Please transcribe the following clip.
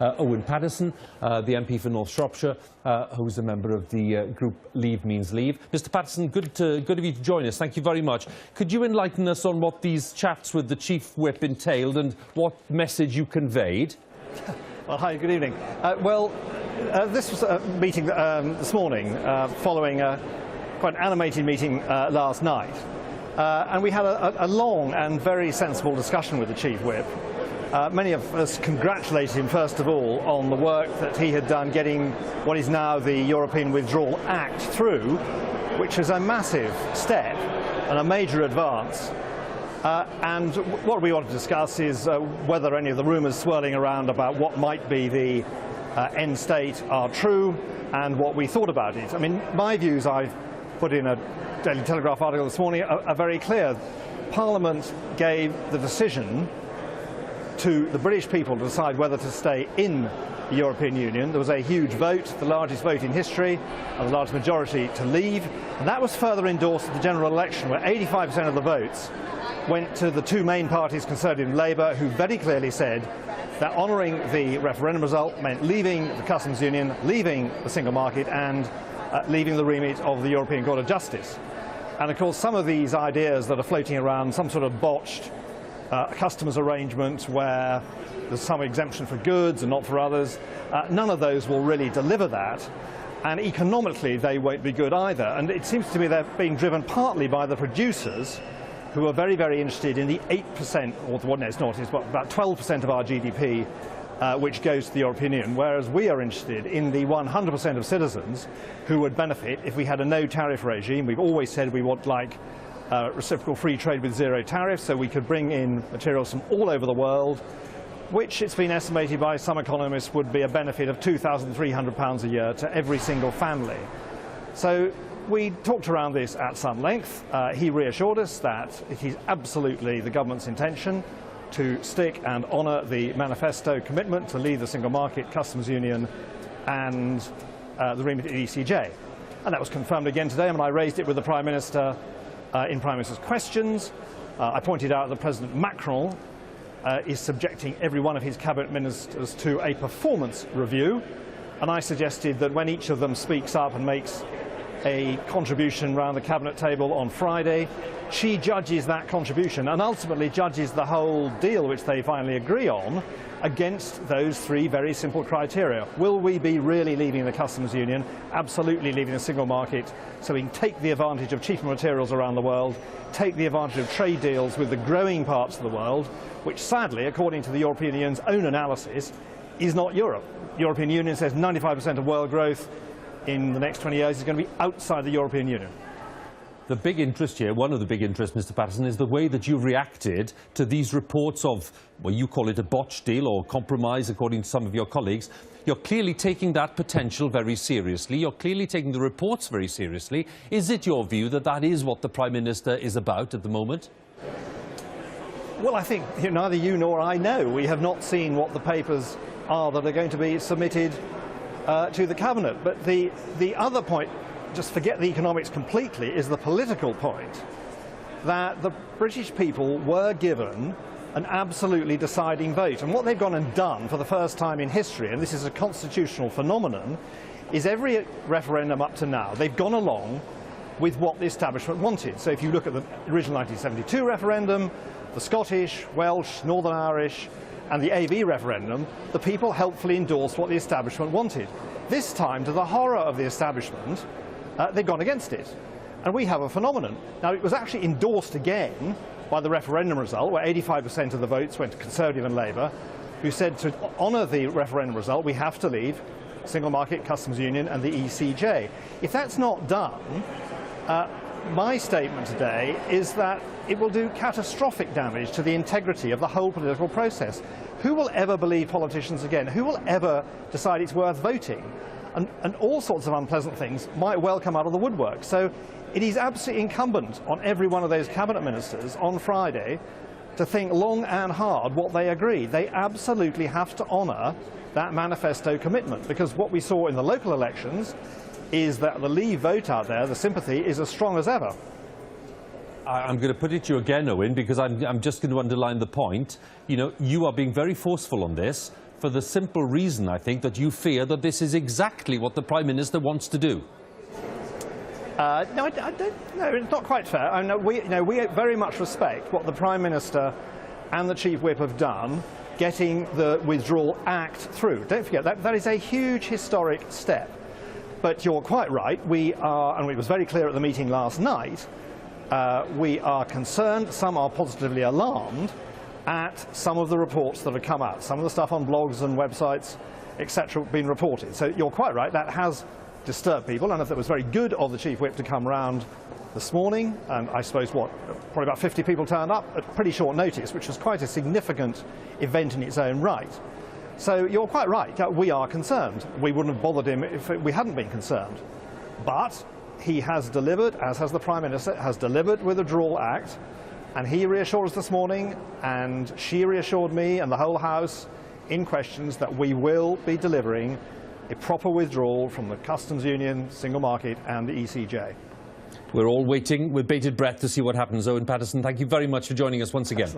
Owen Paterson, the MP for North Shropshire, who's a member of the group Leave Means Leave. Mr Paterson, good of you to join us. Thank you very much. Could you enlighten us on what these chats with the Chief Whip entailed and what message you conveyed? Well, hi, good evening. This was a meeting this morning following a quite animated meeting last night. And we had a long and very sensible discussion with the Chief Whip. Many of us congratulated him, first of all, on the work that he had done getting what is now the European Withdrawal Act through, which is a massive step and a major advance. And what we want to discuss is whether any of the rumours swirling around about what might be the end state are true and what we thought about it. I mean, my views, I've put in a Daily Telegraph article this morning, are very clear. Parliament gave the decision to the British people to decide whether to stay in the European Union. There was a huge vote, the largest vote in history, and the largest majority to leave. And that was further endorsed at the general election, where 85% of the votes went to the two main parties, Conservative and Labour, who very clearly said that honouring the referendum result meant leaving the customs union, leaving the single market, and leaving the remit of the European Court of Justice. And of course, some of these ideas that are floating around, some sort of botched customs arrangement where there's some exemption for goods and not for others, none of those will really deliver that. And economically, they won't be good either. And it seems to me they're being driven partly by the producers, who are very, very interested in the 8%, or what no, it's not, it's about 12% of our GDP, which goes to the European Union, whereas we are interested in the 100% of citizens who would benefit if we had a no-tariff regime. We've always said we want, like, reciprocal free trade with zero tariffs, so we could bring in materials from all over the world, which it's been estimated by some economists would be a benefit of £2,300 a year to every single family. So we talked around this at some length. He reassured us that it is absolutely the government's intention to stick and honour the manifesto commitment to leave the single market, customs union and the remit of the ECJ. And that was confirmed again today when I raised it with the Prime Minister in Prime Minister's questions. I pointed out that President Macron is subjecting every one of his cabinet ministers to a performance review, and I suggested that when each of them speaks up and makes a contribution around the cabinet table on Friday, she judges that contribution and ultimately judges the whole deal which they finally agree on against those three very simple criteria. Will we be really leaving the customs union? Absolutely leaving the single market, so we can take the advantage of cheaper materials around the world, take the advantage of trade deals with the growing parts of the world, which sadly, according to the European Union's own analysis, is not Europe. The European Union says 95% of world growth in the next 20 years is going to be outside the European Union. The big interest here, one of the big interests, Mr Paterson, is the way that you reacted to these reports of, well, you call it a botched deal or compromise, according to some of your colleagues. You're clearly taking that potential very seriously. You're clearly taking the reports very seriously. Is it your view that that is what the Prime Minister is about at the moment? Well, I think neither you nor I know. We have not seen what the papers are that are going to be submitted to the Cabinet. But the other point, just forget the economics completely, is the political point that the British people were given an absolutely deciding vote. And what they've gone and done for the first time in history, and this is a constitutional phenomenon, is every referendum up to now, they've gone along with what the establishment wanted. So if you look at the original 1972 referendum, the Scottish, Welsh, Northern Irish, and the AV referendum, the people helpfully endorsed what the establishment wanted. This time, to the horror of the establishment, they've gone against it. And we have a phenomenon. Now, it was actually endorsed again by the referendum result, where 85% of the votes went to Conservative and Labour, who said to honour the referendum result, we have to leave single market, customs union and the ECJ. If that's not done, my statement today is that it will do catastrophic damage to the integrity of the whole political process. Who will ever believe politicians again? Who will ever decide it's worth voting? And all sorts of unpleasant things might well come out of the woodwork. So it is absolutely incumbent on every one of those cabinet ministers on Friday to think long and hard what they agree. They absolutely have to honour that manifesto commitment, because what we saw in the local elections is that the Leave vote out there, the sympathy, is as strong as ever. I'm going to put it to you again, Owen, because I'm just going to underline the point. You know, you are being very forceful on this. for the simple reason, I think, that you fear that this is exactly what the Prime Minister wants to do. No, I don't. No, it's not quite fair. I mean, we very much respect what the Prime Minister and the Chief Whip have done, getting the Withdrawal Act through. Don't forget that is a huge historic step. But you're quite right. We are, and it was very clear at the meeting last night. We are concerned. Some are positively alarmed at some of the reports that have come out. Some of the stuff on blogs and websites, etc., been reported. So you're quite right. That has disturbed people, and if it was very good of the Chief Whip to come round this morning, and I suppose probably about 50 people turned up at pretty short notice, which was quite a significant event in its own right. So you're quite right. We are concerned. We wouldn't have bothered him if we hadn't been concerned. But he has delivered, as has the Prime Minister, has delivered with the Withdrawal Act, and he reassured us this morning, and she reassured me and the whole House in questions that we will be delivering a proper withdrawal from the Customs Union, Single Market and the ECJ. We're all waiting with bated breath to see what happens. Owen Paterson, thank you very much for joining us once again.